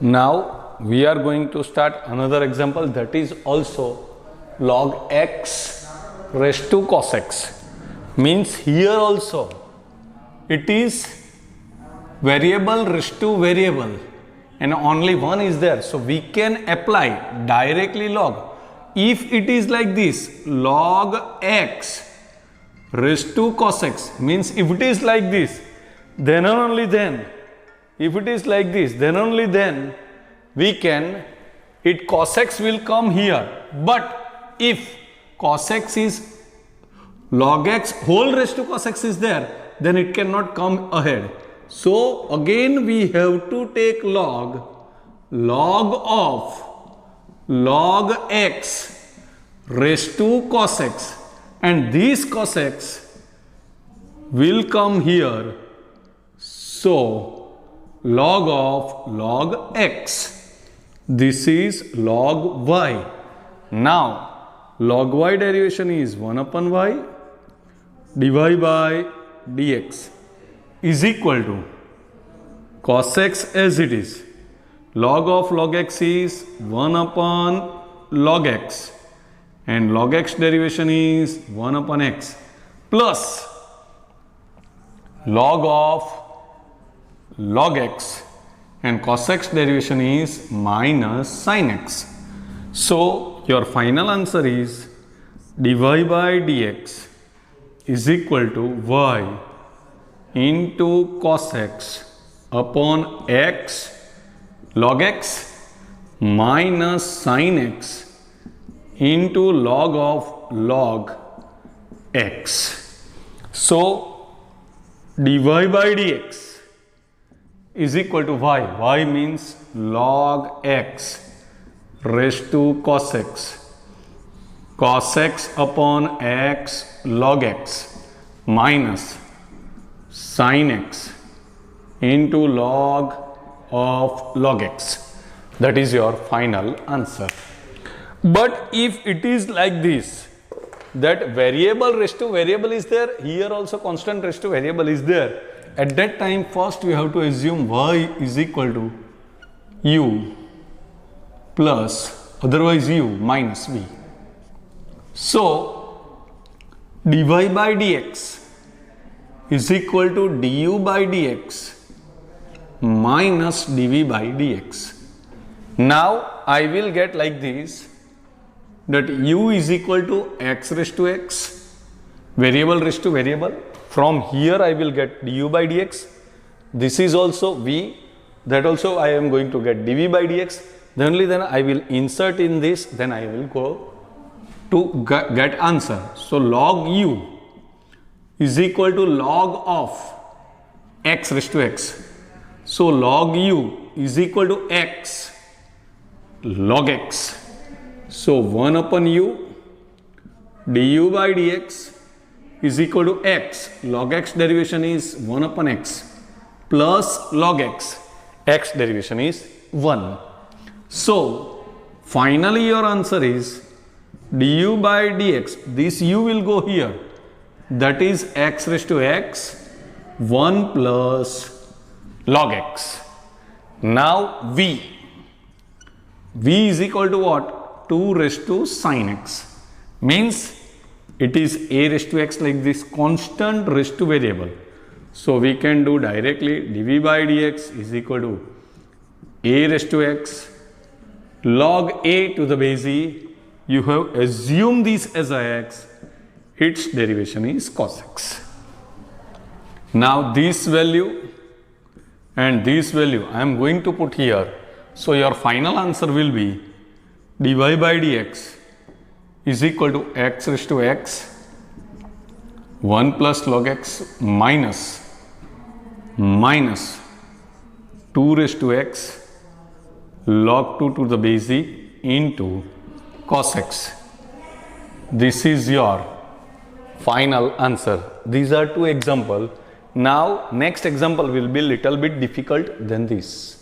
Now we are going to start another example, that is also log x raised to cos x. Means here also it is variable raised to variable and only one is there. So we can apply directly log. If it is like this, log x raised to cos x, means if it is like this, then and only then, if it is like this, then only then we can, cos x will come here. But if cos x is log x whole raised to cos x is there, then it cannot come ahead. So again we have to take log of log x raised to cos x, and this cos x will come here. So log of log x, this is log y. Now log y derivation is 1 upon y dy by dx is equal to cos x as it is. Log of log x is 1 upon log x and log x derivation is 1 upon x plus log of log x and cos x derivation is minus sin x. So your final answer is dy by dx is equal to y into cos x upon x log x minus sin x into log of log x. So dy by dx is equal to y means log x raised to cos x upon x log x minus sin x into log of log x. That is your final answer. But if it is like this, that variable raised to variable is there, here also constant raised to variable is there, at that time first we have to assume y is equal to u plus otherwise u minus v. So dy by dx is equal to du by dx minus dv by dx. Now I will get like this, that u is equal to x raised to x, variable raised to variable. From here I will get du by dx. This is also v, that also I am going to get dv by dx. Then only then I will insert in this, then I will go to get answer. So log u is equal to log of x raised to x. So log u is equal to x log x. So 1 upon u du by dx is equal to x. Log x derivation is 1 upon x plus log x. X derivation is 1. So finally your answer is du by dx. This u will go here. That is x raised to x 1 plus log x. Now v is equal to what? 2 raised to sin x. Means it is a raised to x like this, constant raised to variable. So we can do directly dv by dx is equal to a raised to x log a to the base e. You have assumed this as a x, its derivation is cos x. Now this value and this value I am going to put here. So your final answer will be dy by dx is equal to x raised to x 1 plus log x minus 2 raised to x log 2 to the base e into cos x. This is your final answer. These are two examples. Now next example will be little bit difficult than this.